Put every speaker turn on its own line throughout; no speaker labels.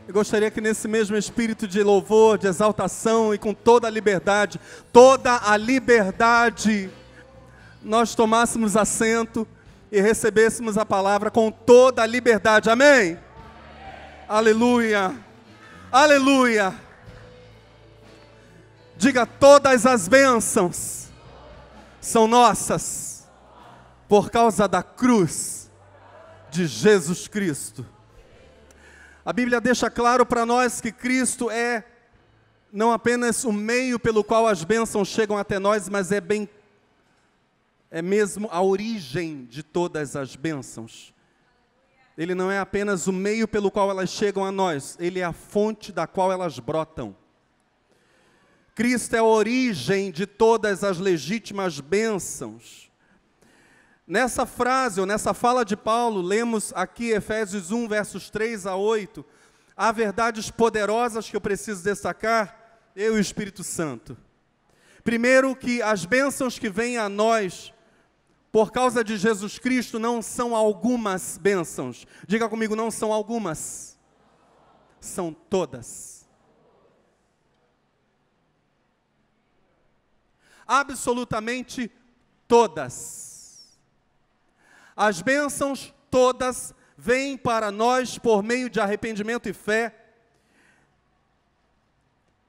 Eu gostaria que nesse mesmo espírito de louvor, de exaltação e com toda a liberdade, nós tomássemos assento e recebêssemos a palavra com toda a liberdade. Amém? Aleluia! Aleluia! Diga: todas as bênçãos são nossas por causa da cruz de Jesus Cristo. A Bíblia deixa claro para nós que Cristo é não apenas o meio pelo qual as bênçãos chegam até nós, mas é mesmo a origem de todas as bênçãos. Ele não é apenas o meio pelo qual elas chegam a nós, Ele é a fonte da qual elas brotam. Cristo é a origem de todas as legítimas bênçãos. Nessa frase, ou nessa fala de Paulo, lemos aqui Efésios 1, versos 3 a 8, há verdades poderosas que eu preciso destacar, eu e o Espírito Santo. Primeiro, que as bênçãos que vêm a nós, por causa de Jesus Cristo, não são algumas bênçãos. Diga comigo: não são algumas, são todas. Absolutamente todas. As bênçãos todas vêm para nós por meio de arrependimento e fé.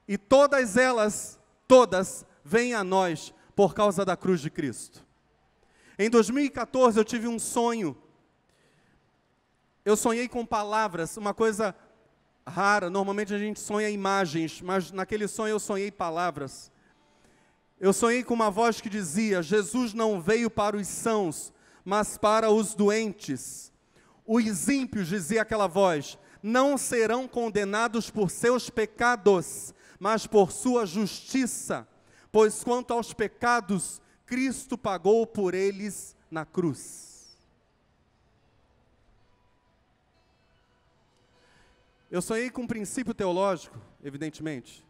E todas elas, vêm a nós por causa da cruz de Cristo. Em 2014 eu tive um sonho. Eu sonhei com palavras, uma coisa rara. Normalmente a gente sonha imagens, mas naquele sonho eu sonhei palavras. Eu sonhei com uma voz que dizia: Jesus não veio para os sãos, mas para os doentes. Os ímpios, dizia aquela voz, não serão condenados por seus pecados, mas por sua justiça, pois quanto aos pecados, Cristo pagou por eles na cruz. Eu sonhei com um princípio teológico, evidentemente.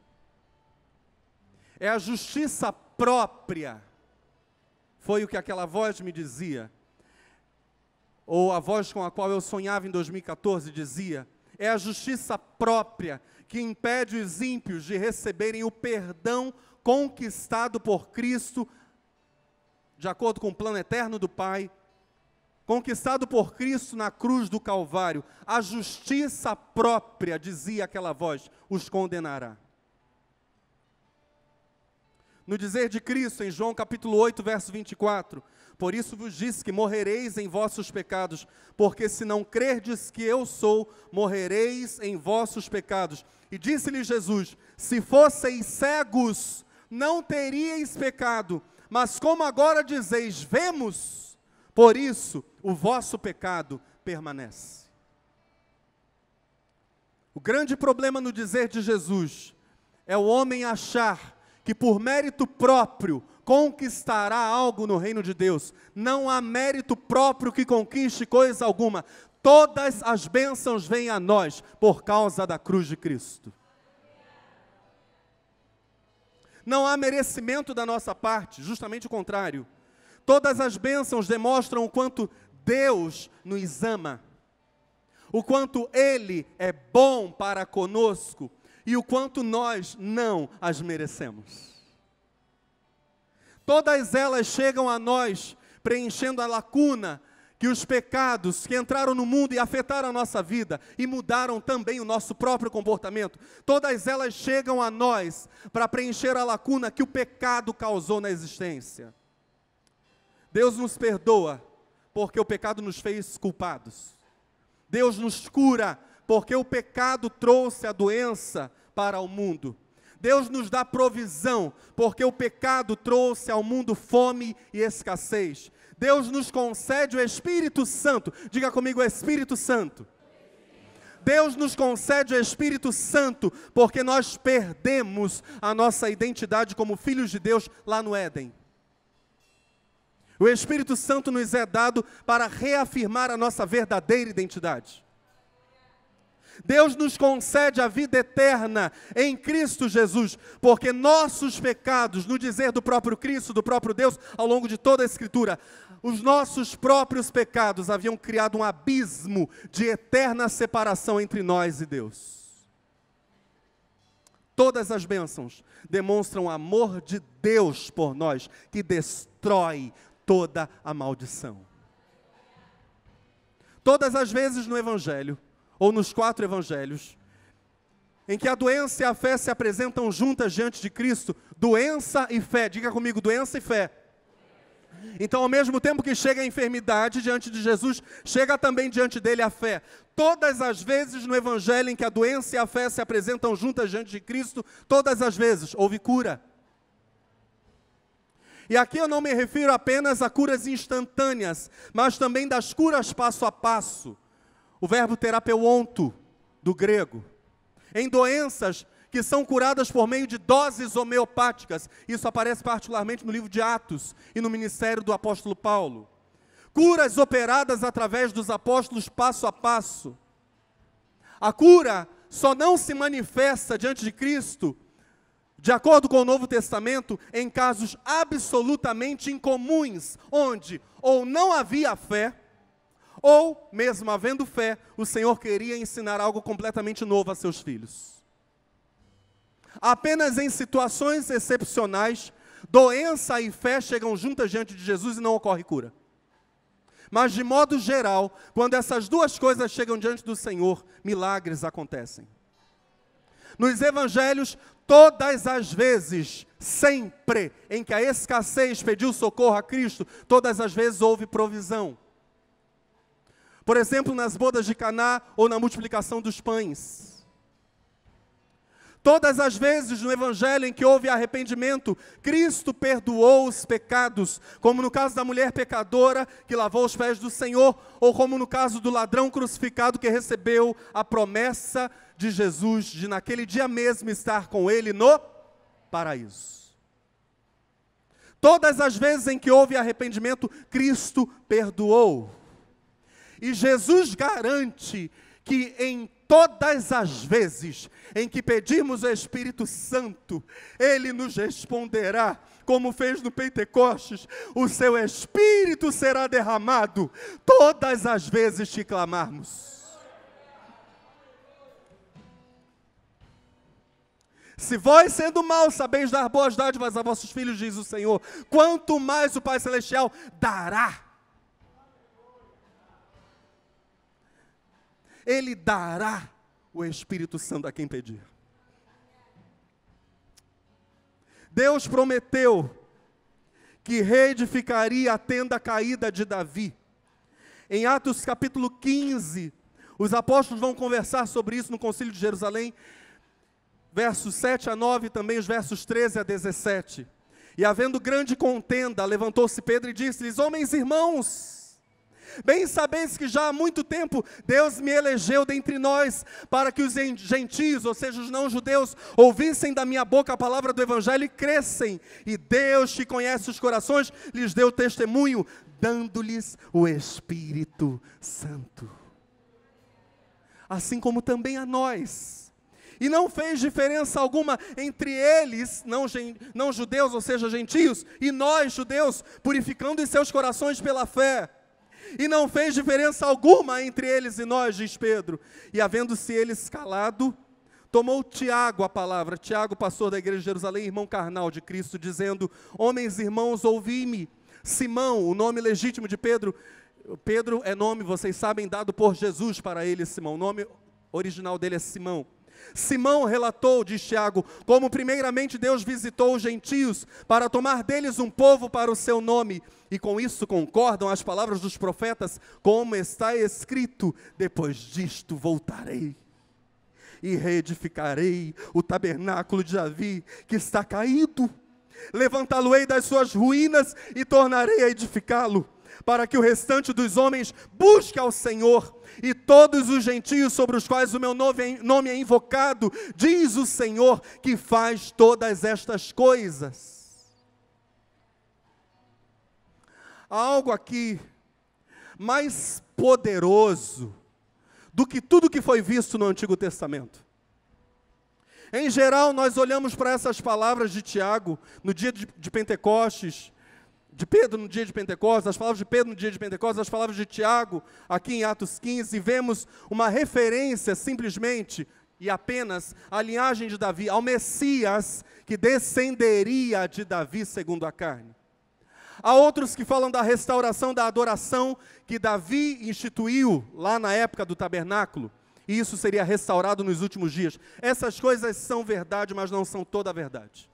É a justiça própria, foi o que aquela voz me dizia. Ou a voz com a qual eu sonhava em 2014 dizia: é a justiça própria que impede os ímpios de receberem o perdão conquistado por Cristo, de acordo com o plano eterno do Pai, conquistado por Cristo na cruz do Calvário. A justiça própria, dizia aquela voz, os condenará. No dizer de Cristo, em João capítulo 8, verso 24, por isso vos disse que morrereis em vossos pecados, porque se não crerdes que eu sou, morrereis em vossos pecados. E disse-lhe Jesus: se fosseis cegos, não teríeis pecado, mas como agora dizeis, vemos, por isso o vosso pecado permanece. O grande problema no dizer de Jesus é o homem achar que por mérito próprio conquistará algo no reino de Deus. Não há mérito próprio que conquiste coisa alguma. Todas as bênçãos vêm a nós por causa da cruz de Cristo. Não há merecimento da nossa parte, justamente o contrário. Todas as bênçãos demonstram o quanto Deus nos ama, o quanto Ele é bom para conosco, e o quanto nós não as merecemos. Todas elas chegam a nós preenchendo a lacuna que os pecados que entraram no mundo e afetaram a nossa vida e mudaram também o nosso próprio comportamento. Todas elas chegam a nós para preencher a lacuna que o pecado causou na existência. Deus nos perdoa porque o pecado nos fez culpados. Deus nos cura porque o pecado trouxe a doença para o mundo. Deus nos dá provisão, porque o pecado trouxe ao mundo fome e escassez. Deus nos concede o Espírito Santo. Diga comigo: Espírito Santo. Deus nos concede o Espírito Santo, porque nós perdemos a nossa identidade como filhos de Deus lá no Éden. O Espírito Santo nos é dado para reafirmar a nossa verdadeira identidade. Deus nos concede a vida eterna em Cristo Jesus, porque nossos pecados, no dizer do próprio Cristo, do próprio Deus, ao longo de toda a Escritura, os nossos próprios pecados haviam criado um abismo de eterna separação entre nós e Deus. Todas as bênçãos demonstram o amor de Deus por nós, que destrói toda a maldição. Todas as vezes no Evangelho, ou nos 4 Evangelhos, em que a doença e a fé se apresentam juntas diante de Cristo, doença e fé, diga comigo, doença e fé. Então, ao mesmo tempo que chega a enfermidade diante de Jesus, chega também diante dele a fé. Todas as vezes no Evangelho em que a doença e a fé se apresentam juntas diante de Cristo, todas as vezes houve cura. E aqui eu não me refiro apenas a curas instantâneas, mas também das curas passo a passo. O verbo terapeuonto, do grego. Em doenças que são curadas por meio de doses homeopáticas. Isso aparece particularmente no livro de Atos e no ministério do apóstolo Paulo. Curas operadas através dos apóstolos passo a passo. A cura só não se manifesta diante de Cristo, de acordo com o Novo Testamento, em casos absolutamente incomuns, onde ou não havia fé, ou, mesmo havendo fé, o Senhor queria ensinar algo completamente novo a seus filhos. Apenas em situações excepcionais, doença e fé chegam juntas diante de Jesus e não ocorre cura. Mas, de modo geral, quando essas duas coisas chegam diante do Senhor, milagres acontecem. Nos Evangelhos, todas as vezes, sempre, em que a escassez pediu socorro a Cristo, todas as vezes houve provisão. Por exemplo, nas bodas de Caná ou na multiplicação dos pães. Todas as vezes no Evangelho em que houve arrependimento, Cristo perdoou os pecados, como no caso da mulher pecadora que lavou os pés do Senhor, ou como no caso do ladrão crucificado que recebeu a promessa de Jesus, de naquele dia mesmo estar com ele no paraíso. Todas as vezes em que houve arrependimento, Cristo perdoou. E Jesus garante que em todas as vezes em que pedimos o Espírito Santo, Ele nos responderá, como fez no Pentecostes, o seu Espírito será derramado todas as vezes que clamarmos. Se vós, sendo maus, sabeis dar boas dádivas a vossos filhos, diz o Senhor, quanto mais o Pai Celestial dará. Ele dará o Espírito Santo a quem pedir. Deus prometeu que reedificaria a tenda caída de Davi. Em Atos capítulo 15, os apóstolos vão conversar sobre isso no Concílio de Jerusalém, versos 7 a 9, e também os versos 13 a 17. E havendo grande contenda, levantou-se Pedro e disse-lhes, homens e irmãos, bem sabeis que já há muito tempo Deus me elegeu dentre nós para que os gentios, ou seja, os não-judeus, ouvissem da minha boca a palavra do Evangelho e crescem. E Deus, que conhece os corações, lhes deu testemunho, dando-lhes o Espírito Santo. Assim como também a nós. E não fez diferença alguma entre eles, não judeus, ou seja, gentios, e nós, judeus, purificando os seus corações pela fé. E não fez diferença alguma entre eles e nós, diz Pedro. E havendo-se eles calado, tomou Tiago a palavra, Tiago, pastor da igreja de Jerusalém, irmão carnal de Cristo, dizendo, homens, irmãos, ouvi-me. Simão, o nome legítimo de Pedro, Pedro é nome, vocês sabem, dado por Jesus para ele, Simão. O nome original dele é Simão. Simão relatou, diz Tiago, como primeiramente Deus visitou os gentios para tomar deles um povo para o seu nome. E com isso concordam as palavras dos profetas, como está escrito, depois disto voltarei e reedificarei o tabernáculo de Davi, que está caído. Levantá-lo-ei das suas ruínas e tornarei a edificá-lo, para que o restante dos homens busque ao Senhor, e todos os gentios sobre os quais o meu nome é invocado, diz o Senhor, que faz todas estas coisas. Há algo aqui mais poderoso do que tudo que foi visto no Antigo Testamento. Em geral, nós olhamos para essas palavras de Tiago, no dia de Pentecostes, de Pedro no dia de Pentecostes, as palavras de Pedro no dia de Pentecostes, as palavras de Tiago, aqui em Atos 15, e vemos uma referência simplesmente, e apenas a linhagem de Davi, ao Messias que descenderia de Davi segundo a carne. Há outros que falam da restauração da adoração que Davi instituiu lá na época do tabernáculo, e isso seria restaurado nos últimos dias. Essas coisas são verdade, mas não são toda a verdade.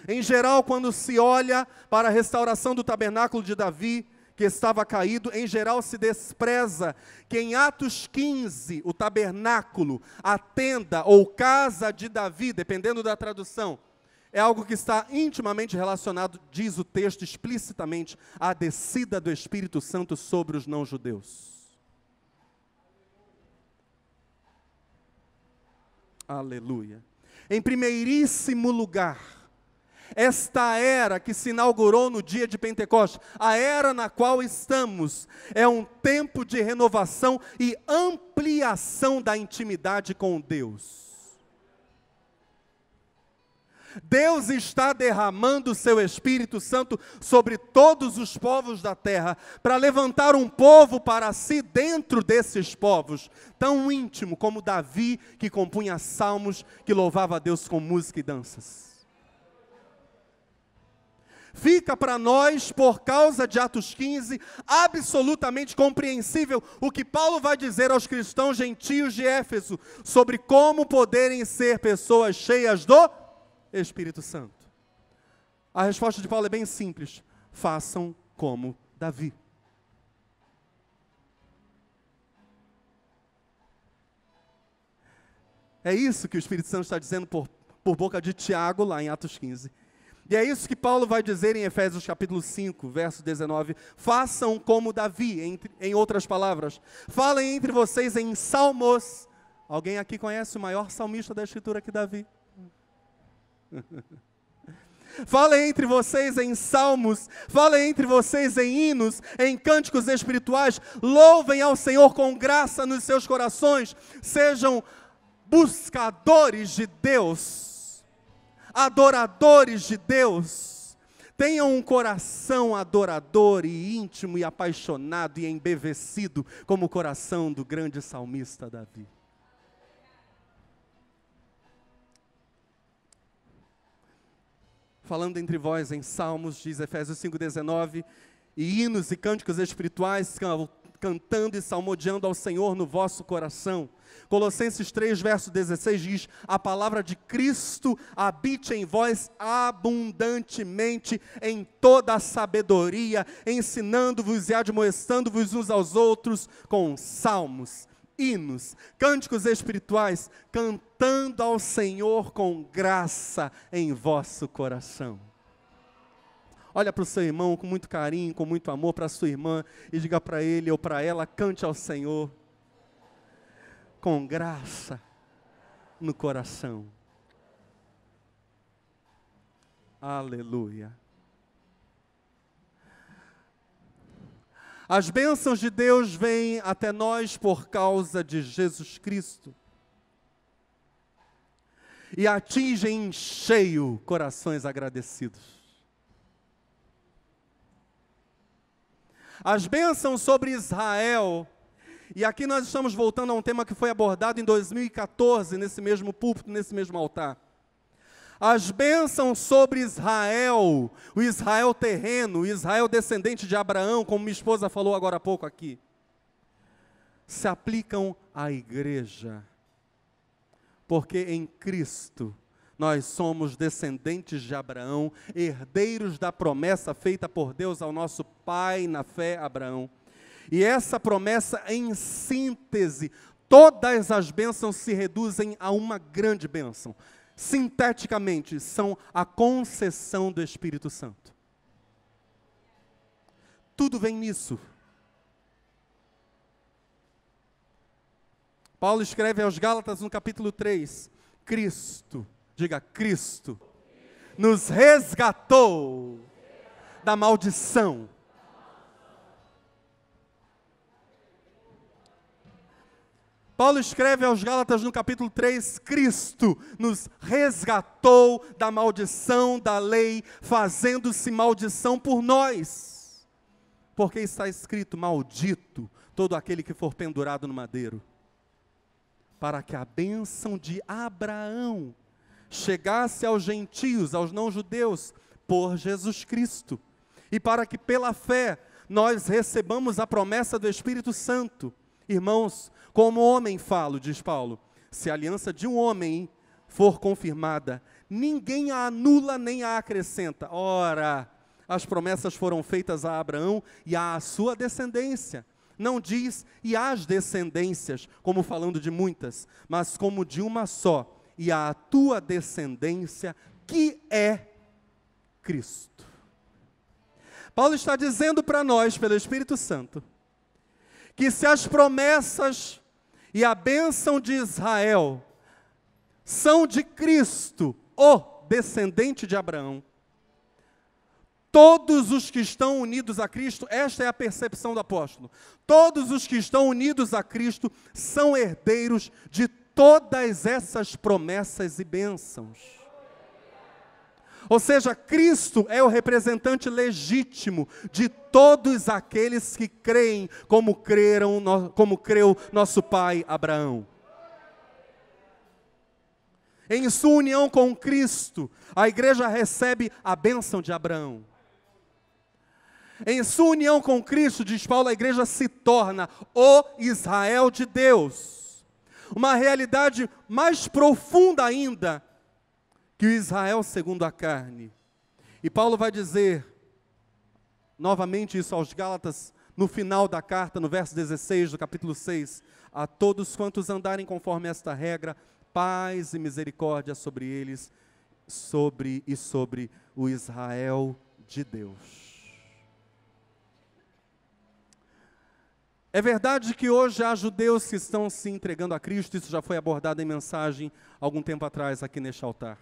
Em geral, quando se olha para a restauração do tabernáculo de Davi, que estava caído, em geral se despreza que em Atos 15, o tabernáculo, a tenda ou casa de Davi, dependendo da tradução, é algo que está intimamente relacionado, diz o texto explicitamente, à descida do Espírito Santo sobre os não-judeus. Aleluia. Em primeiríssimo lugar, esta era que se inaugurou no dia de Pentecostes, a era na qual estamos, é um tempo de renovação e ampliação da intimidade com Deus. Deus está derramando o seu Espírito Santo sobre todos os povos da terra, para levantar um povo para si dentro desses povos, tão íntimo como Davi, que compunha salmos, que louvava a Deus com música e danças. Fica para nós, por causa de Atos 15, absolutamente compreensível o que Paulo vai dizer aos cristãos gentios de Éfeso, sobre como poderem ser pessoas cheias do Espírito Santo. A resposta de Paulo é bem simples: façam como Davi. É isso que o Espírito Santo está dizendo por boca de Tiago, lá em Atos 15. E é isso que Paulo vai dizer em Efésios capítulo 5, verso 19. Façam como Davi, em outras palavras. Falem entre vocês em salmos. Alguém aqui conhece o maior salmista da Escritura que Davi? Falem entre vocês em salmos, falem entre vocês em hinos, em cânticos espirituais, louvem ao Senhor com graça nos seus corações, sejam buscadores de Deus, adoradores de Deus, tenham um coração adorador e íntimo e apaixonado e embevecido, como o coração do grande salmista Davi. Falando entre vós em salmos, diz Efésios 5,19, e hinos e cânticos espirituais, cantando e salmodiando ao Senhor no vosso coração. Colossenses 3, verso 16 diz, a palavra de Cristo habite em vós abundantemente em toda a sabedoria, ensinando-vos e admoestando-vos uns aos outros com salmos, hinos, cânticos espirituais, cantando ao Senhor com graça em vosso coração. Olha para o seu irmão com muito carinho, com muito amor, para a sua irmã, e diga para ele ou para ela, cante ao Senhor com graça no coração. Aleluia. As bênçãos de Deus vêm até nós por causa de Jesus Cristo e atingem em cheio corações agradecidos. As bênçãos sobre Israel, e aqui nós estamos voltando a um tema que foi abordado em 2014, nesse mesmo púlpito, nesse mesmo altar. As bênçãos sobre Israel, o Israel terreno, o Israel descendente de Abraão, como minha esposa falou agora há pouco aqui, se aplicam à igreja, porque em Cristo nós somos descendentes de Abraão, herdeiros da promessa feita por Deus ao nosso pai na fé, Abraão. E essa promessa, em síntese, todas as bênçãos se reduzem a uma grande bênção. Sinteticamente, são a concessão do Espírito Santo. Tudo vem nisso. Paulo escreve aos Gálatas no capítulo 3, Cristo, diga Cristo, nos resgatou da maldição. Paulo escreve aos Gálatas no capítulo 3, Cristo nos resgatou da maldição da lei, fazendo-se maldição por nós. Porque está escrito, maldito todo aquele que for pendurado no madeiro. para que a bênção de Abraão chegasse aos gentios, aos não-judeus, por Jesus Cristo, e para que pela fé nós recebamos a promessa do Espírito Santo. Irmãos, como homem falo, diz Paulo, se a aliança de um homem for confirmada, ninguém a anula nem a acrescenta. Ora, as promessas foram feitas a Abraão e à sua descendência. Não diz e às descendências, como falando de muitas, mas como de uma só, e à tua descendência, que é Cristo. Paulo está dizendo para nós, pelo Espírito Santo, que se as promessas e a bênção de Israel são de Cristo, o descendente de Abraão, todos os que estão unidos a Cristo, esta é a percepção do apóstolo, todos os que estão unidos a Cristo são herdeiros de todas essas promessas e bênçãos. Ou seja, Cristo é o representante legítimo de todos aqueles que creem como creu nosso pai Abraão. Em sua união com Cristo, a igreja recebe a bênção de Abraão. Em sua união com Cristo, diz Paulo, a igreja se torna o Israel de Deus. Uma realidade mais profunda ainda que o Israel segundo a carne. E Paulo vai dizer, novamente isso aos Gálatas, no final da carta, no verso 16 do capítulo 6, a todos quantos andarem conforme esta regra, paz e misericórdia sobre eles, sobre o Israel de Deus. É verdade que hoje há judeus que estão se entregando a Cristo, isso já foi abordado em mensagem algum tempo atrás aqui neste altar.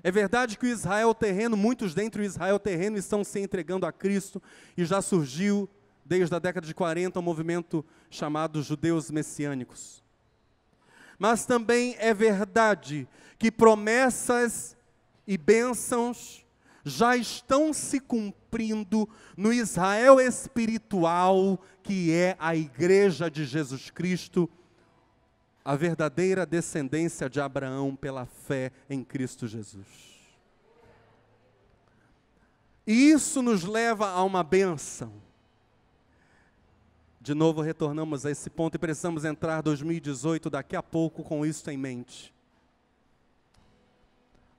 É verdade que o Israel terreno, muitos dentre o Israel terreno estão se entregando a Cristo, e já surgiu, desde a década de 40, um movimento chamado judeus messiânicos. Mas também é verdade que promessas e bênçãos já estão se cumprindo no Israel espiritual, que é a igreja de Jesus Cristo, a verdadeira descendência de Abraão pela fé em Cristo Jesus. E isso nos leva a uma bênção. De novo retornamos a esse ponto e precisamos entrar 2018 daqui a pouco com isso em mente.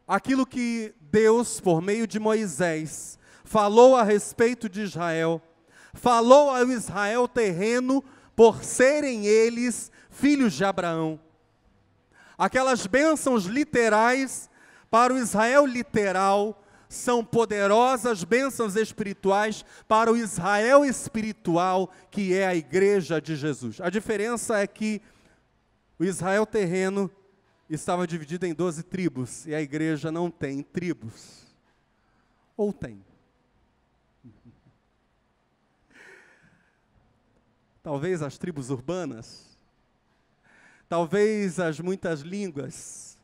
Aquilo que Deus, por meio de Moisés, falou a respeito de Israel, falou ao Israel terreno por serem eles filhos de Abraão. Aquelas bênçãos literais para o Israel literal são poderosas bênçãos espirituais para o Israel espiritual, que é a igreja de Jesus. A diferença é que o Israel terreno estava dividido em 12 tribos, e a igreja não tem tribos. Ou tem? Talvez as tribos urbanas, talvez as muitas línguas,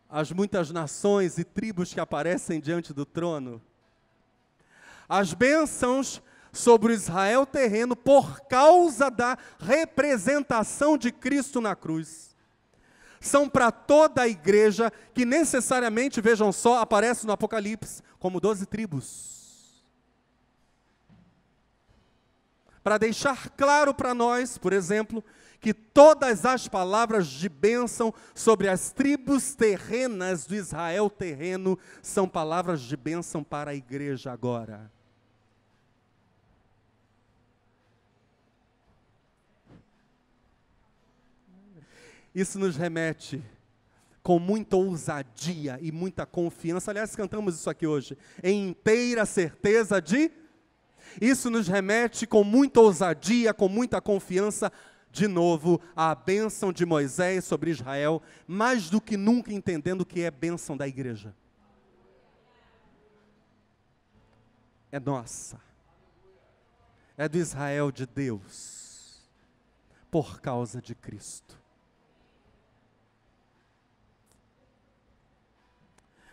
as muitas nações e tribos que aparecem diante do trono. As bênçãos sobre o Israel terreno por causa da representação de Cristo na cruz. São para toda a igreja que necessariamente, vejam só, aparece no Apocalipse como 12 tribos. Para deixar claro para nós, por exemplo, que todas as palavras de bênção sobre as tribos terrenas do Israel terreno são palavras de bênção para a igreja agora. Isso nos remete com muita ousadia e muita confiança. Aliás, cantamos isso aqui hoje. Em inteira certeza de... Isso nos remete com muita ousadia, com muita confiança, de novo, à bênção de Moisés sobre Israel, mais do que nunca entendendo o que é bênção da igreja. É nossa. É do Israel de Deus, por causa de Cristo.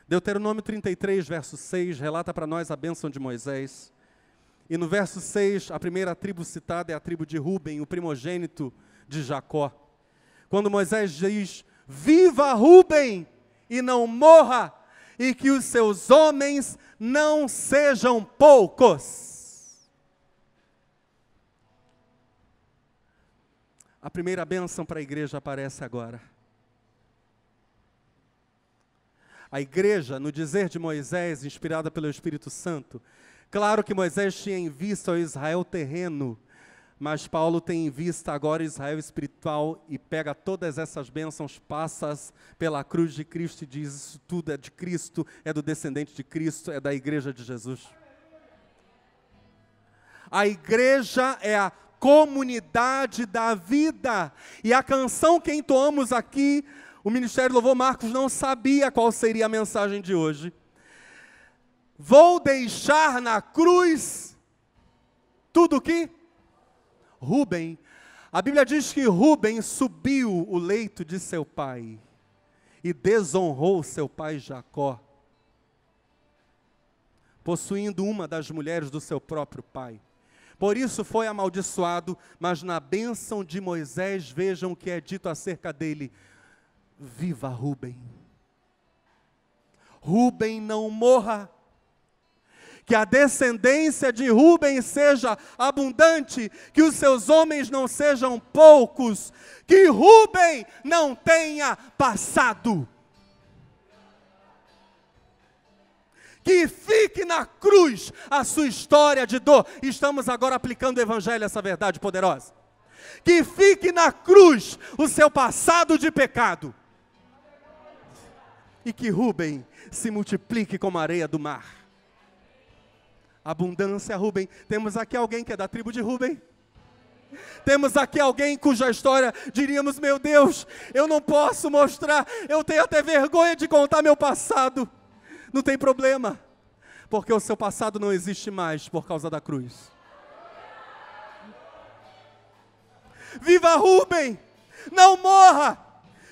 Deuteronômio 33, verso 6, relata para nós a bênção de Moisés. E no verso 6, a primeira tribo citada é a tribo de Ruben, o primogênito de Jacó. Quando Moisés diz: viva Rúben e não morra, e que os seus homens não sejam poucos. A primeira bênção para a igreja aparece agora. A igreja, no dizer de Moisés, inspirada pelo Espírito Santo, claro que Moisés tinha em vista o Israel terreno, mas Paulo tem em vista agora o Israel espiritual e pega todas essas bênçãos, passa pela cruz de Cristo e diz: isso tudo é de Cristo, é do descendente de Cristo, é da igreja de Jesus. A igreja é a comunidade da vida, e a canção que entoamos aqui, o Ministério Louvor Marcos não sabia qual seria a mensagem de hoje. Vou deixar na cruz tudo o que? Rúben. A Bíblia diz que Rúben subiu o leito de seu pai e desonrou seu pai Jacó, possuindo uma das mulheres do seu próprio pai. Por isso foi amaldiçoado, mas na bênção de Moisés, vejam o que é dito acerca dele: viva Rúben. Rúben não morra. Que a descendência de Rúben seja abundante, que os seus homens não sejam poucos, que Rúben não tenha passado. Que fique na cruz a sua história de dor. Estamos agora aplicando o Evangelho, essa verdade poderosa. Que fique na cruz o seu passado de pecado. E que Rúben se multiplique como a areia do mar. Abundância, Rúben. Temos aqui alguém que é da tribo de Rúben. Temos aqui alguém cuja história diríamos: meu Deus, eu não posso mostrar, eu tenho até vergonha de contar meu passado. Não tem problema, porque o seu passado não existe mais por causa da cruz. Viva Rúben, não morra,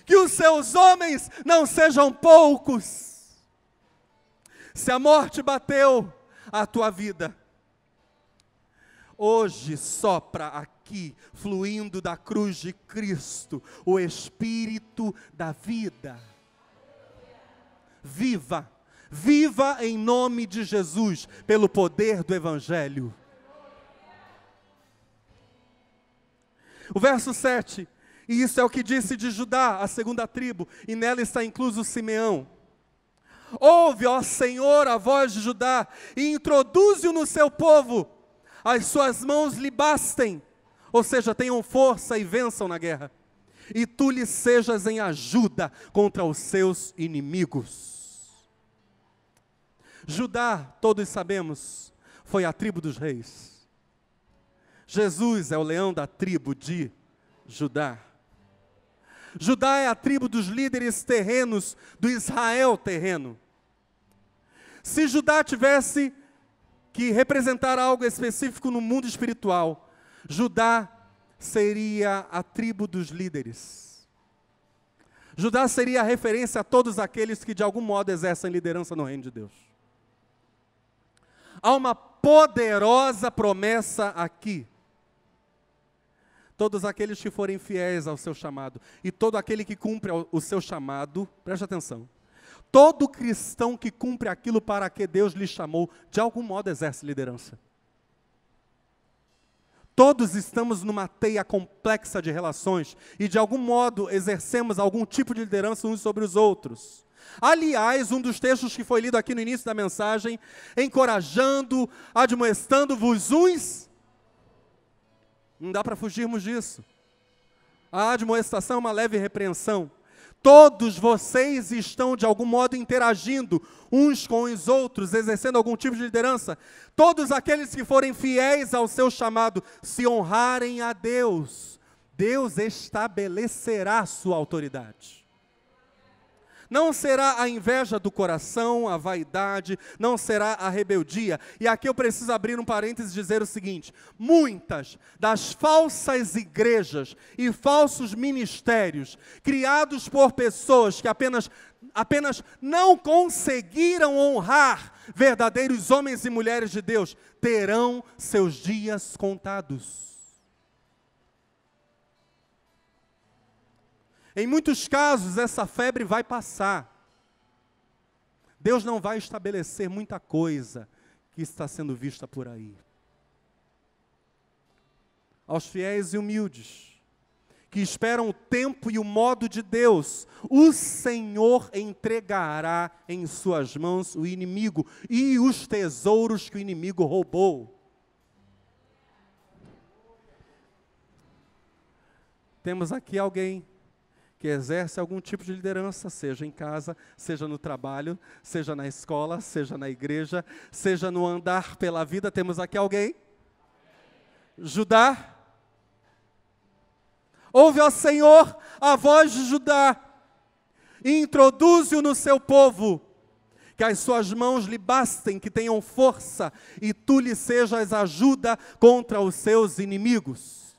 que os seus homens não sejam poucos. Se a morte bateu a tua vida, hoje sopra aqui, fluindo da cruz de Cristo, o Espírito da vida. Viva, viva em nome de Jesus, pelo poder do Evangelho. O verso 7, e isso é o que disse de Judá, a segunda tribo, e nela está incluso Simeão. Ouve, ó Senhor, a voz de Judá, e introduze-o no seu povo. As suas mãos lhe bastem, ou seja, tenham força e vençam na guerra. E tu lhe sejas em ajuda contra os seus inimigos. Judá, todos sabemos, foi a tribo dos reis. Jesus é o leão da tribo de Judá. Judá é a tribo dos líderes terrenos, do Israel terreno. Se Judá tivesse que representar algo específico no mundo espiritual, Judá seria a tribo dos líderes. Judá seria a referência a todos aqueles que de algum modo exercem liderança no reino de Deus. Há uma poderosa promessa aqui. Todos aqueles que forem fiéis ao seu chamado, e todo aquele que cumpre o seu chamado, preste atenção, todo cristão que cumpre aquilo para que Deus lhe chamou, de algum modo exerce liderança. Todos estamos numa teia complexa de relações, e de algum modo exercemos algum tipo de liderança uns sobre os outros. Aliás, um dos textos que foi lido aqui no início da mensagem, encorajando, admoestando-vos uns, não dá para fugirmos disso. A admoestação é uma leve repreensão. Todos vocês estão de algum modo interagindo uns com os outros, exercendo algum tipo de liderança. Todos aqueles que forem fiéis ao seu chamado, se honrarem a Deus, Deus estabelecerá sua autoridade. Não será a inveja do coração, a vaidade, não será a rebeldia. E aqui eu preciso abrir um parênteses e dizer o seguinte: muitas das falsas igrejas e falsos ministérios, criados por pessoas que apenas não conseguiram honrar verdadeiros homens e mulheres de Deus, terão seus dias contados. Em muitos casos, essa febre vai passar. Deus não vai estabelecer muita coisa que está sendo vista por aí. Aos fiéis e humildes, que esperam o tempo e o modo de Deus, o Senhor entregará em suas mãos o inimigo e os tesouros que o inimigo roubou. Temos aqui alguém que exerce algum tipo de liderança, seja em casa, seja no trabalho, seja na escola, seja na igreja, seja no andar pela vida. Temos aqui alguém? Judá? Ouve, ó Senhor, a voz de Judá, e introduze-o no seu povo, que as suas mãos lhe bastem, que tenham força, e tu lhe sejas ajuda contra os seus inimigos.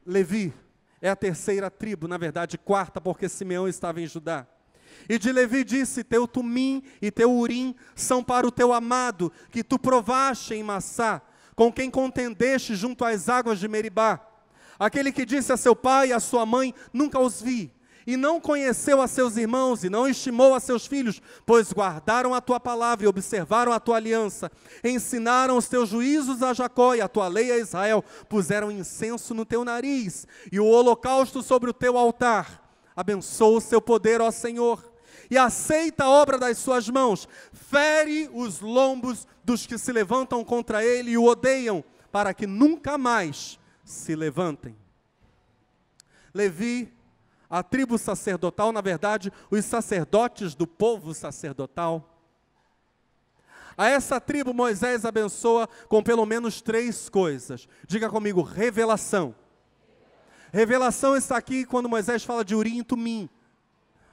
Levi é a terceira tribo, na verdade quarta, porque Simeão estava em Judá. E de Levi disse: teu Tumim e teu Urim são para o teu amado, que tu provaste em Massá, com quem contendeste junto às águas de Meribá. Aquele que disse a seu pai e a sua mãe: nunca os vi. E não conheceu a seus irmãos, e não estimou a seus filhos, pois guardaram a tua palavra e observaram a tua aliança. Ensinaram os teus juízos a Jacó e a tua lei a Israel. Puseram incenso no teu nariz e o holocausto sobre o teu altar. Abençoa o seu poder, ó Senhor, e aceita a obra das suas mãos. Fere os lombos dos que se levantam contra ele e o odeiam, para que nunca mais se levantem. Levi, a tribo sacerdotal, na verdade, os sacerdotes do povo sacerdotal. A essa tribo Moisés abençoa com pelo menos 3 coisas. Diga comigo: revelação. Revelação está aqui quando Moisés fala de Urim e Tumim.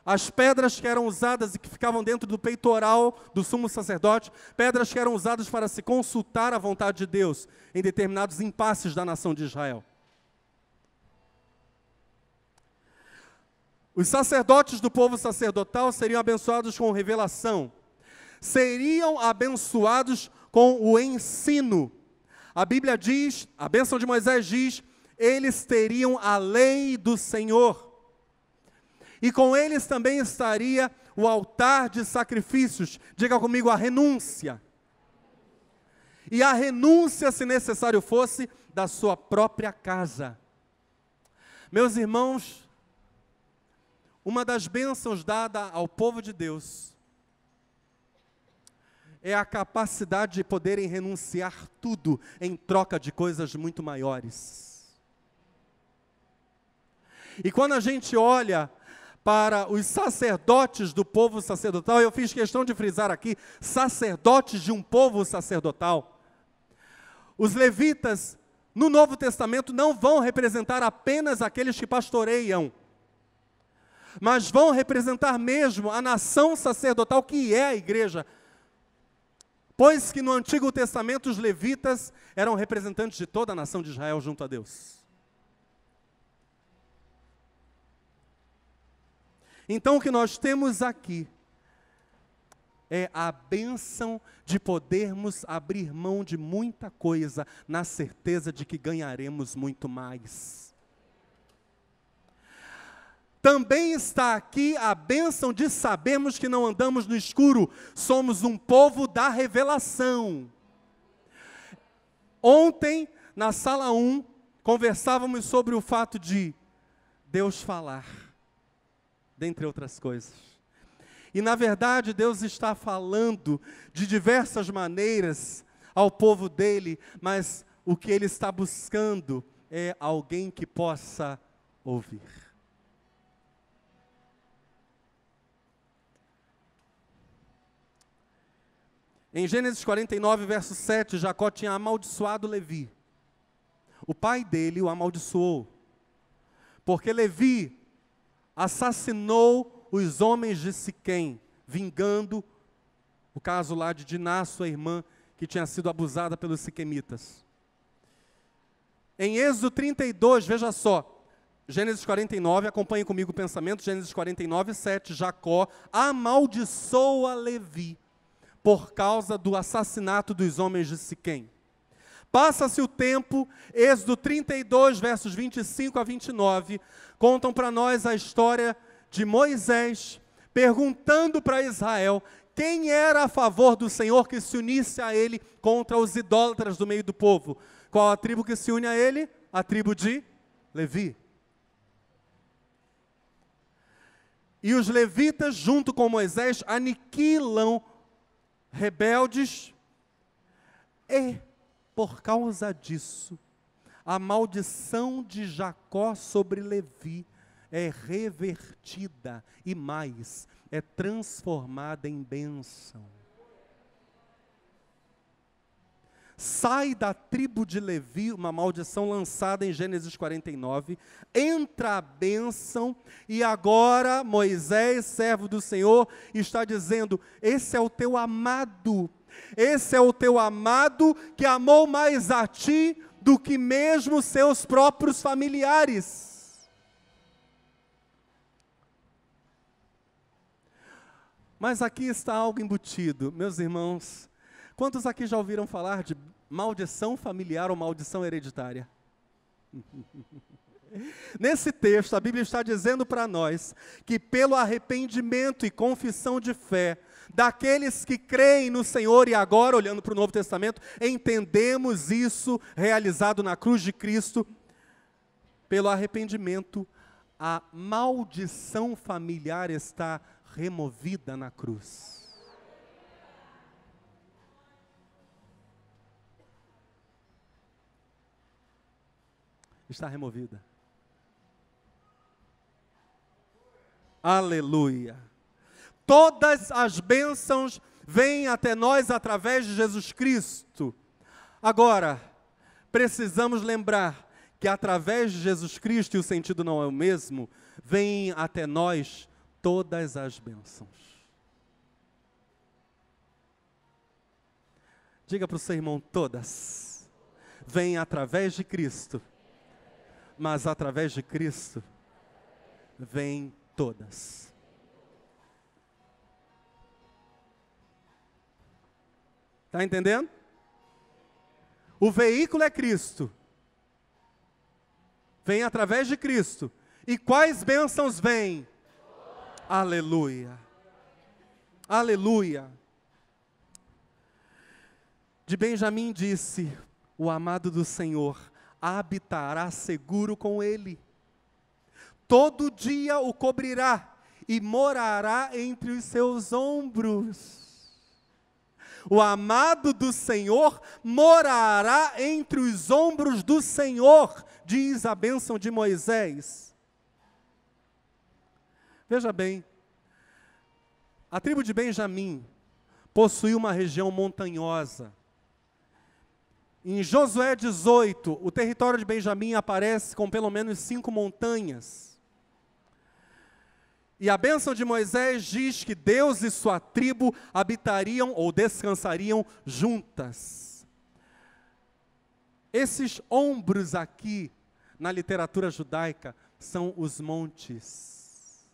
As pedras que eram usadas e que ficavam dentro do peitoral do sumo sacerdote, pedras que eram usadas para se consultar a vontade de Deus em determinados impasses da nação de Israel. Os sacerdotes do povo sacerdotal seriam abençoados com revelação. Seriam abençoados com o ensino. A Bíblia diz, a bênção de Moisés diz, eles teriam a lei do Senhor. E com eles também estaria o altar de sacrifícios. Diga comigo: a renúncia. E a renúncia, se necessário fosse, da sua própria casa. Meus irmãos, uma das bênçãos dada ao povo de Deus é a capacidade de poderem renunciar tudo em troca de coisas muito maiores. E quando a gente olha para os sacerdotes do povo sacerdotal, eu fiz questão de frisar aqui, sacerdotes de um povo sacerdotal. Os levitas, no Novo Testamento, não vão representar apenas aqueles que pastoreiam, mas vão representar mesmo a nação sacerdotal que é a igreja. Pois que no Antigo Testamento os levitas eram representantes de toda a nação de Israel junto a Deus. Então o que nós temos aqui é a bênção de podermos abrir mão de muita coisa, na certeza de que ganharemos muito mais. Também está aqui a bênção de sabermos que não andamos no escuro, somos um povo da revelação. Ontem, na sala 1, conversávamos sobre o fato de Deus falar, dentre outras coisas. E na verdade Deus está falando de diversas maneiras ao povo dele, mas o que ele está buscando é alguém que possa ouvir. Em Gênesis 49, verso 7, Jacó tinha amaldiçoado Levi. O pai dele o amaldiçoou, porque Levi assassinou os homens de Siquém, vingando o caso lá de Diná, sua irmã, que tinha sido abusada pelos siquemitas. Em Êxodo 32, veja só, Gênesis 49, acompanhe comigo o pensamento, Gênesis 49, 7, Jacó amaldiçoa Levi por causa do assassinato dos homens de Siquém. Passa-se o tempo, Êxodo 32, versos 25 a 29, contam para nós a história de Moisés perguntando para Israel quem era a favor do Senhor que se unisse a ele contra os idólatras do meio do povo. Qual a tribo que se une a ele? A tribo de Levi. E os levitas, junto com Moisés, aniquilam rebeldes e, por causa disso, a maldição de Jacó sobre Levi é revertida e mais, é transformada em bênção. Sai da tribo de Levi uma maldição lançada em Gênesis 49, entra a bênção, e agora Moisés, servo do Senhor, está dizendo: esse é o teu amado, esse é o teu amado que amou mais a ti do que mesmo seus próprios familiares. Mas aqui está algo embutido, meus irmãos. Quantos aqui já ouviram falar de maldição familiar ou maldição hereditária? Nesse texto, a Bíblia está dizendo para nós que pelo arrependimento e confissão de fé daqueles que creem no Senhor, e agora, olhando para o Novo Testamento, entendemos isso realizado na cruz de Cristo, pelo arrependimento, a maldição familiar está removida na cruz. Está removida. Aleluia. Todas as bênçãos vêm até nós através de Jesus Cristo. Agora, precisamos lembrar que através de Jesus Cristo, e o sentido não é o mesmo, vêm até nós todas as bênçãos. Diga para o seu irmão: todas vêm através de Cristo. Mas através de Cristo, vêm todas. Está entendendo? O veículo é Cristo. Vem através de Cristo. E quais bênçãos vêm? Aleluia. Aleluia. De Benjamim disse: o amado do Senhor habitará seguro com ele. Todo dia o cobrirá e morará entre os seus ombros. O amado do Senhor morará entre os ombros do Senhor, diz a bênção de Moisés. Veja bem, a tribo de Benjamim possuía uma região montanhosa. Em Josué 18, o território de Benjamim aparece com pelo menos 5 montanhas. E a bênção de Moisés diz que Deus e sua tribo habitariam ou descansariam juntas. Esses ombros aqui, na literatura judaica, são os montes.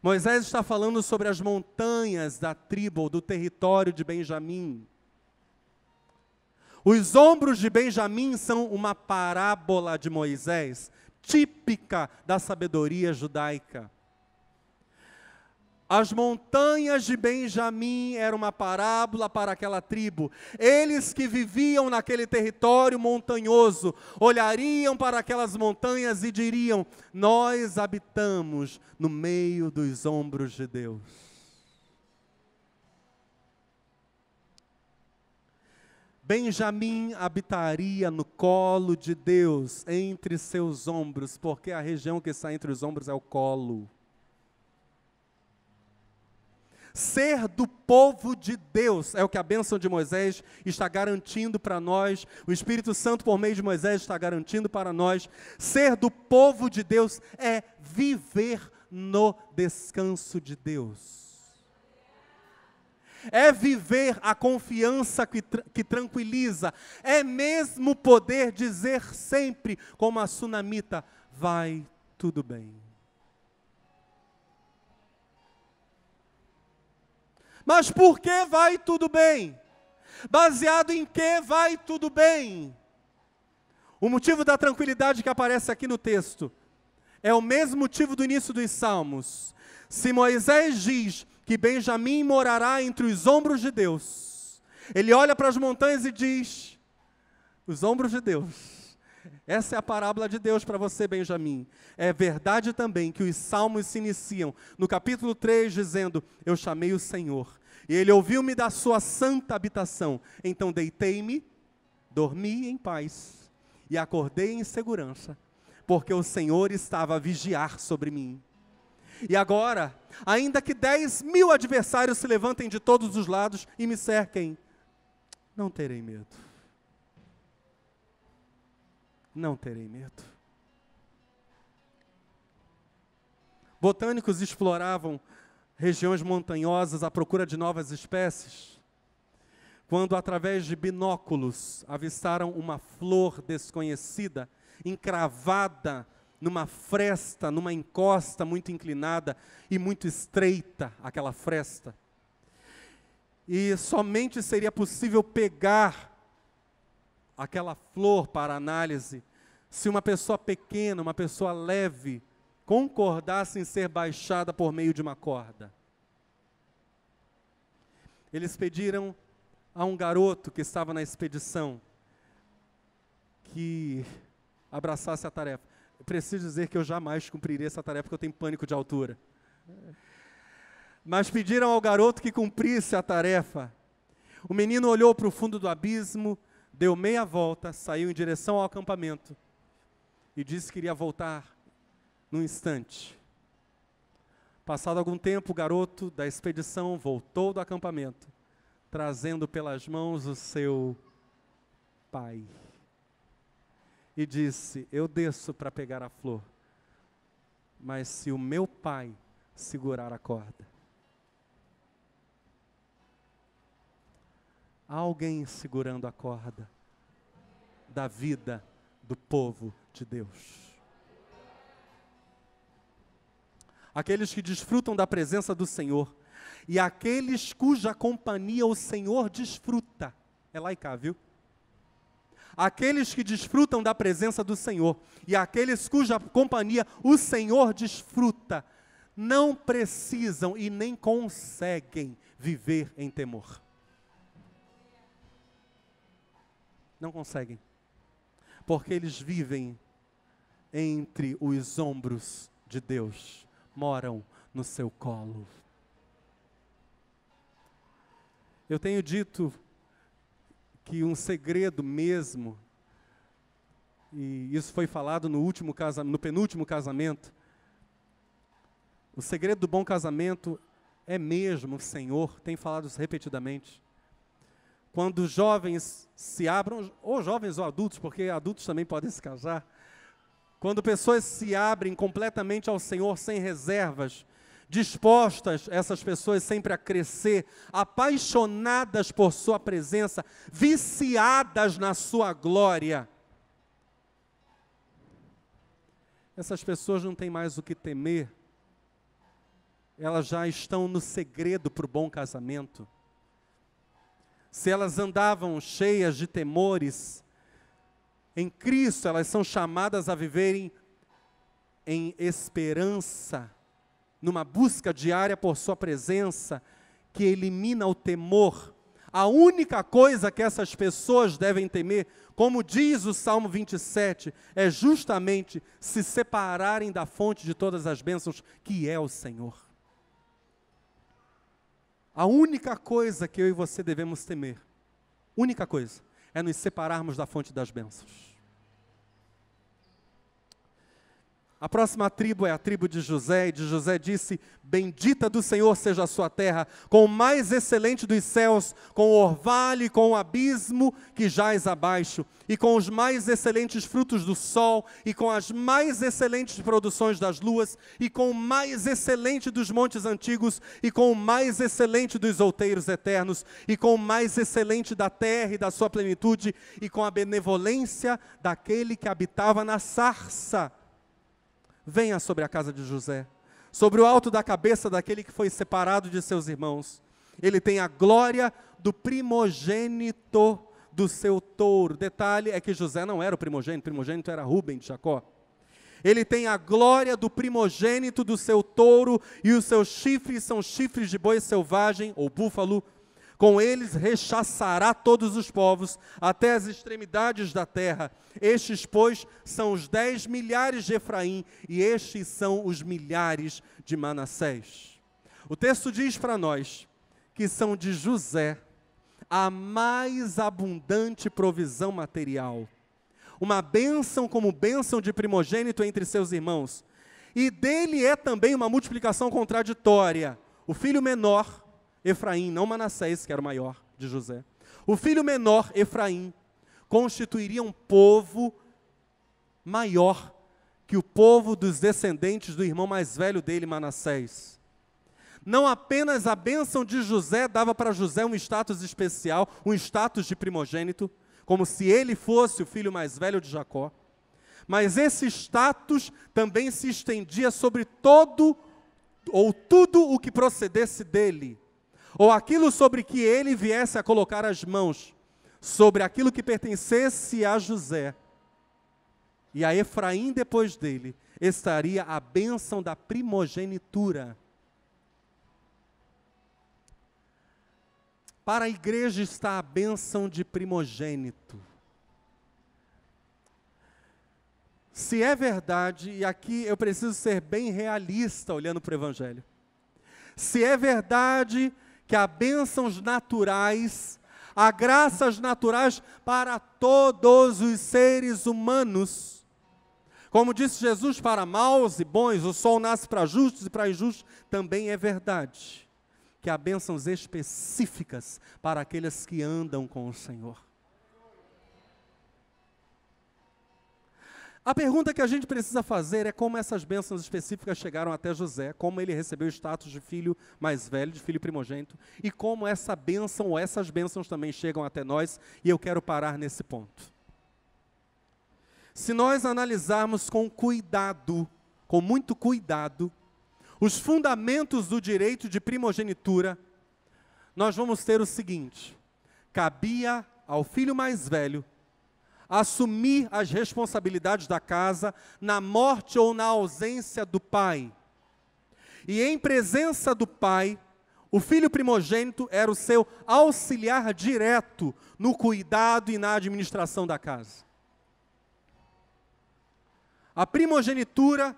Moisés está falando sobre as montanhas da tribo ou do território de Benjamim. Os ombros de Benjamim são uma parábola de Moisés, típica da sabedoria judaica. As montanhas de Benjamim eram uma parábola para aquela tribo. Eles que viviam naquele território montanhoso, olhariam para aquelas montanhas e diriam: nós habitamos no meio dos ombros de Deus. Benjamim habitaria no colo de Deus, entre seus ombros, porque a região que está entre os ombros é o colo. Ser do povo de Deus é o que a bênção de Moisés está garantindo para nós, o Espírito Santo por meio de Moisés está garantindo para nós. Ser do povo de Deus é viver no descanso de Deus. É viver a confiança que tranquiliza, é mesmo poder dizer sempre, como a sunamita: vai tudo bem. Mas por que vai tudo bem? Baseado em que vai tudo bem? O motivo da tranquilidade que aparece aqui no texto é o mesmo motivo do início dos Salmos. Se Moisés diz que Benjamim morará entre os ombros de Deus, ele olha para as montanhas e diz: os ombros de Deus. Essa é a parábola de Deus para você, Benjamim. É verdade também que os salmos se iniciam no capítulo 3 dizendo: eu chamei o Senhor, e Ele ouviu-me da sua santa habitação. Então deitei-me, dormi em paz, e acordei em segurança, porque o Senhor estava a vigiar sobre mim. E agora, ainda que 10.000 adversários se levantem de todos os lados e me cerquem, não terei medo. Não terei medo. Botânicos exploravam regiões montanhosas à procura de novas espécies, quando através de binóculos avistaram uma flor desconhecida, encravada numa fresta, numa encosta muito inclinada e muito estreita, aquela fresta. E somente seria possível pegar aquela flor para análise se uma pessoa pequena, uma pessoa leve, concordasse em ser baixada por meio de uma corda. Eles pediram a um garoto que estava na expedição que abraçasse a tarefa. Eu preciso dizer que eu jamais cumprirei essa tarefa, porque eu tenho pânico de altura. Mas pediram ao garoto que cumprisse a tarefa. O menino olhou para o fundo do abismo, deu meia volta, saiu em direção ao acampamento e disse que iria voltar num instante. Passado algum tempo, o garoto da expedição voltou do acampamento, trazendo pelas mãos o seu pai. E disse: eu desço para pegar a flor, mas se o meu pai segurar a corda. Há alguém segurando a corda da vida do povo de Deus. Aqueles que desfrutam da presença do Senhor e aqueles cuja companhia o Senhor desfruta. É lá e cá, viu? Aqueles que desfrutam da presença do Senhor e aqueles cuja companhia o Senhor desfruta, não precisam e nem conseguem viver em temor. Não conseguem, porque eles vivem entre os ombros de Deus, moram no seu colo. Eu tenho dito que um segredo mesmo, e isso foi falado no penúltimo casamento, o segredo do bom casamento é mesmo o Senhor, tem falado isso repetidamente. Quando os jovens se abrem, ou jovens ou adultos, porque adultos também podem se casar, quando pessoas se abrem completamente ao Senhor sem reservas, dispostas, essas pessoas sempre a crescer, apaixonadas por sua presença, viciadas na sua glória, essas pessoas não têm mais o que temer, elas já estão no segredo para o bom casamento. Se elas andavam cheias de temores, em Cristo elas são chamadas a viverem em esperança, numa busca diária por sua presença, que elimina o temor. A única coisa que essas pessoas devem temer, como diz o Salmo 27, é justamente se separarem da fonte de todas as bênçãos, que é o Senhor. A única coisa que eu e você devemos temer, única coisa, é nos separarmos da fonte das bênçãos. A próxima tribo é a tribo de José, e de José disse: bendita do Senhor seja a sua terra, com o mais excelente dos céus, com o orvalho e com o abismo que jaz abaixo, e com os mais excelentes frutos do sol, e com as mais excelentes produções das luas, e com o mais excelente dos montes antigos, e com o mais excelente dos outeiros eternos, e com o mais excelente da terra e da sua plenitude, e com a benevolência daquele que habitava na sarça. Venha sobre a casa de José, sobre o alto da cabeça daquele que foi separado de seus irmãos. Ele tem a glória do primogênito do seu touro. Detalhe é que José não era o primogênito era Rúben de Jacó. Ele tem a glória do primogênito do seu touro, e os seus chifres são chifres de boi selvagem, ou búfalo. Com eles rechaçará todos os povos, até as extremidades da terra. Estes, pois, são os 10 milhares de Efraim, e estes são os milhares de Manassés. O texto diz para nós que são de José a mais abundante provisão material. Uma bênção como bênção de primogênito entre seus irmãos. E dele é também uma multiplicação contraditória. O filho menor, Efraim, não Manassés, que era o maior de José. O filho menor, Efraim, constituiria um povo maior que o povo dos descendentes do irmão mais velho dele, Manassés. Não apenas a bênção de José dava para José um status especial, um status de primogênito, como se ele fosse o filho mais velho de Jacó, mas esse status também se estendia sobre todo ou tudo o que procedesse dele, ou aquilo sobre que ele viesse a colocar as mãos, sobre aquilo que pertencesse a José. E a Efraim depois dele estaria a bênção da primogenitura. Para a igreja está a bênção de primogênito. Se é verdade, e aqui eu preciso ser bem realista olhando para o Evangelho, se é verdade que há bênçãos naturais, há graças naturais para todos os seres humanos, como disse Jesus, para maus e bons, o sol nasce para justos e para injustos, também é verdade que há bênçãos específicas para aqueles que andam com o Senhor. A pergunta que a gente precisa fazer é como essas bênçãos específicas chegaram até José, como ele recebeu o status de filho mais velho, de filho primogênito, e como essa bênção ou essas bênçãos também chegam até nós, e eu quero parar nesse ponto. Se nós analisarmos com cuidado, com muito cuidado, os fundamentos do direito de primogenitura, nós vamos ter o seguinte: cabia ao filho mais velho assumir as responsabilidades da casa na morte ou na ausência do pai. E em presença do pai, o filho primogênito era o seu auxiliar direto no cuidado e na administração da casa. A primogenitura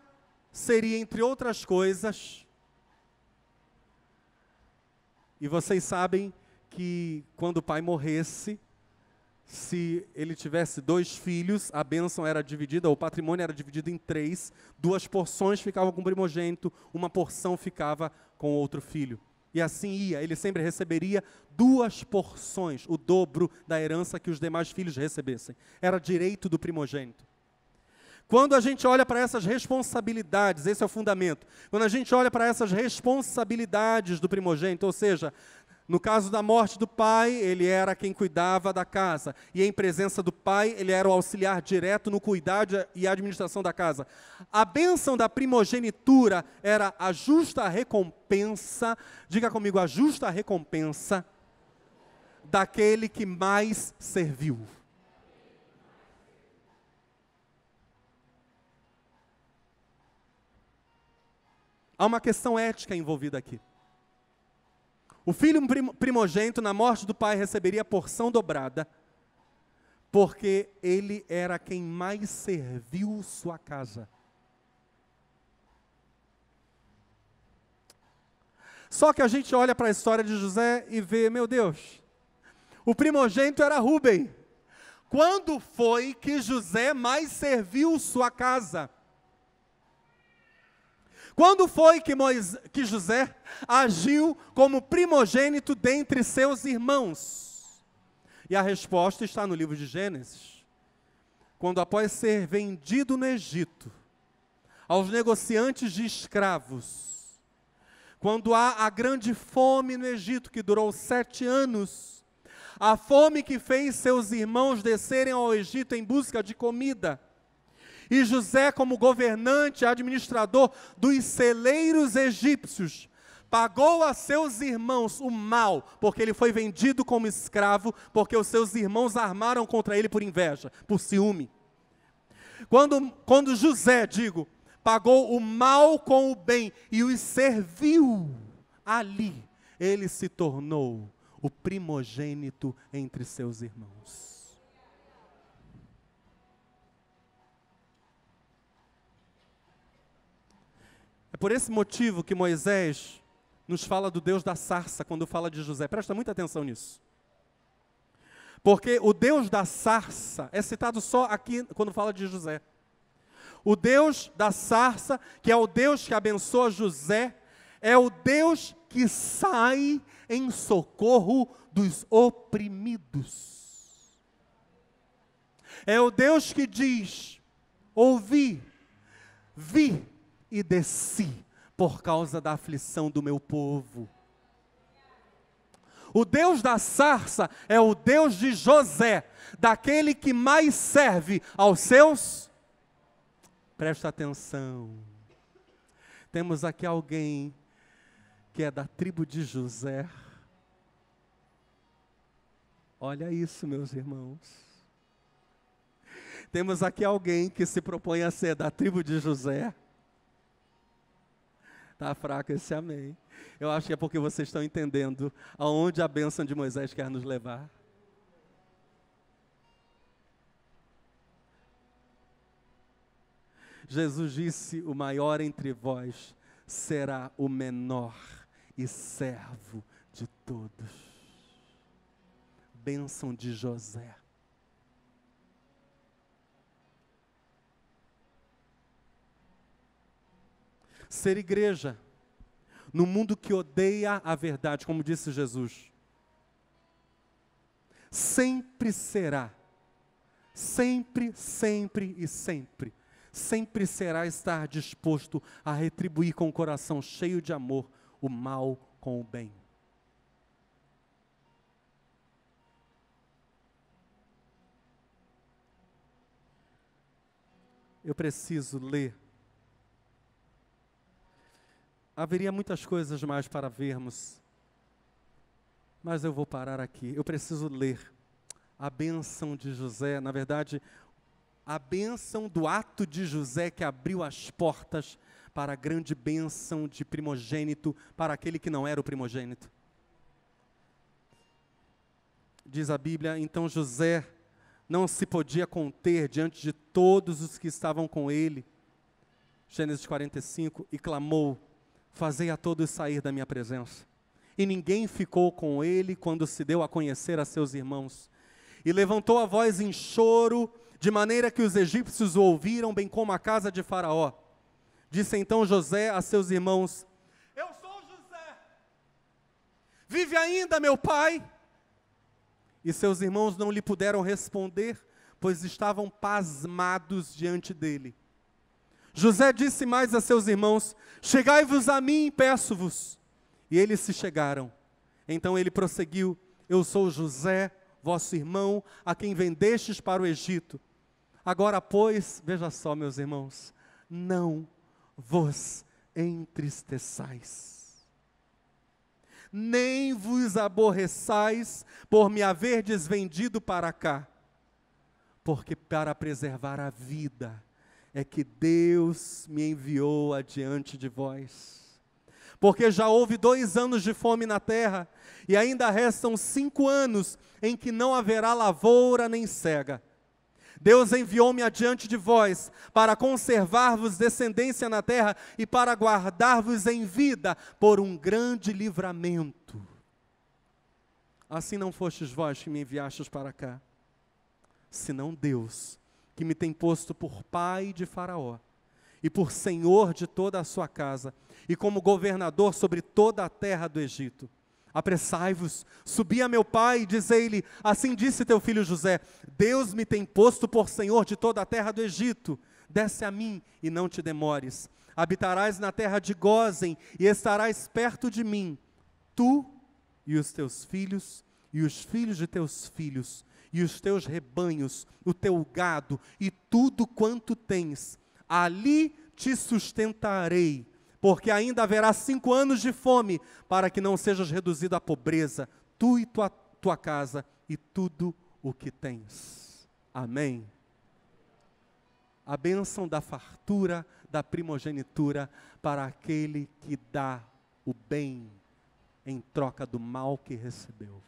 seria, entre outras coisas, e vocês sabem que quando o pai morresse, se ele tivesse 2 filhos, a bênção era dividida, o patrimônio era dividido em 3, 2 porções ficavam com o primogênito, uma porção ficava com o outro filho. E assim ia, ele sempre receberia 2 porções, o dobro da herança que os demais filhos recebessem. Era direito do primogênito. Quando a gente olha para essas responsabilidades, esse é o fundamento, quando a gente olha para essas responsabilidades do primogênito, ou seja, no caso da morte do pai, ele era quem cuidava da casa, e em presença do pai, ele era o auxiliar direto no cuidado e administração da casa. A bênção da primogenitura era a justa recompensa, diga comigo, a justa recompensa daquele que mais serviu. Há uma questão ética envolvida aqui. O filho primogênito, na morte do pai, receberia a porção dobrada, porque ele era quem mais serviu sua casa. Só que a gente olha para a história de José e vê, meu Deus, o primogênito era Rúben. Quando foi que José mais serviu sua casa? Quando foi que José agiu como primogênito dentre seus irmãos? E a resposta está no livro de Gênesis. Quando, após ser vendido no Egito aos negociantes de escravos, quando há a grande fome no Egito, que durou 7 anos, a fome que fez seus irmãos descerem ao Egito em busca de comida, e José, como governante, administrador dos celeiros egípcios, pagou a seus irmãos o mal, porque ele foi vendido como escravo, porque os seus irmãos armaram contra ele por inveja, por ciúme. Quando José, pagou o mal com o bem e os serviu, ali ele se tornou o primogênito entre seus irmãos. É por esse motivo que Moisés nos fala do Deus da sarça quando fala de José. Presta muita atenção nisso. Porque o Deus da sarça é citado só aqui quando fala de José. O Deus da sarça, que é o Deus que abençoa José, é o Deus que sai em socorro dos oprimidos. É o Deus que diz: ouvi, vi e desci por causa da aflição do meu povo. O Deus da sarça é o Deus de José, daquele que mais serve aos seus. Presta atenção. Temos aqui alguém que é da tribo de José. Olha isso, meus irmãos. Temos aqui alguém que se propõe a ser da tribo de José. Está fraco esse amém. Eu acho que é porque vocês estão entendendo aonde a bênção de Moisés quer nos levar. Jesus disse: o maior entre vós será o menor e servo de todos. Bênção de José. Ser igreja, no mundo que odeia a verdade, como disse Jesus, sempre será, sempre, sempre e sempre, sempre será estar disposto a retribuir com o coração cheio de amor o mal com o bem. Eu preciso ler. Haveria muitas coisas mais para vermos, mas eu vou parar aqui. Eu preciso ler a bênção de José, na verdade, a bênção do ato de José que abriu as portas para a grande bênção de primogênito, para aquele que não era o primogênito. Diz a Bíblia: então José não se podia conter diante de todos os que estavam com ele, Gênesis 45, e clamou: fazei a todos sair da minha presença. E ninguém ficou com ele quando se deu a conhecer a seus irmãos. E levantou a voz em choro, de maneira que os egípcios o ouviram, bem como a casa de Faraó. Disse então José a seus irmãos: eu sou José. Vive ainda meu pai? E seus irmãos não lhe puderam responder, pois estavam pasmados diante dele. José disse mais a seus irmãos: chegai-vos a mim, peço-vos. E eles se chegaram. Então ele prosseguiu: eu sou José, vosso irmão, a quem vendestes para o Egito. Agora, pois, veja só, meus irmãos, não vos entristeçais, nem vos aborreçais por me haverdes vendido para cá, porque para preservar a vida é que Deus me enviou adiante de vós. Porque já houve 2 anos de fome na terra, e ainda restam 5 anos em que não haverá lavoura nem cega. Deus enviou-me adiante de vós, para conservar-vos descendência na terra, e para guardar-vos em vida, por um grande livramento. Assim não fostes vós que me enviastes para cá, senão Deus, que me tem posto por pai de Faraó, e por senhor de toda a sua casa, e como governador sobre toda a terra do Egito. Apressai-vos, subi a meu pai, e dizei-lhe: assim disse teu filho José, Deus me tem posto por senhor de toda a terra do Egito. Desce a mim e não te demores. Habitarás na terra de Gósen, e estarás perto de mim, tu e os teus filhos, e os filhos de teus filhos, e os teus rebanhos, o teu gado, e tudo quanto tens. Ali te sustentarei, porque ainda haverá 5 anos de fome, para que não sejas reduzido à pobreza, tu e tua casa e tudo o que tens. Amém. A bênção da fartura, da primogenitura, para aquele que dá o bem em troca do mal que recebeu.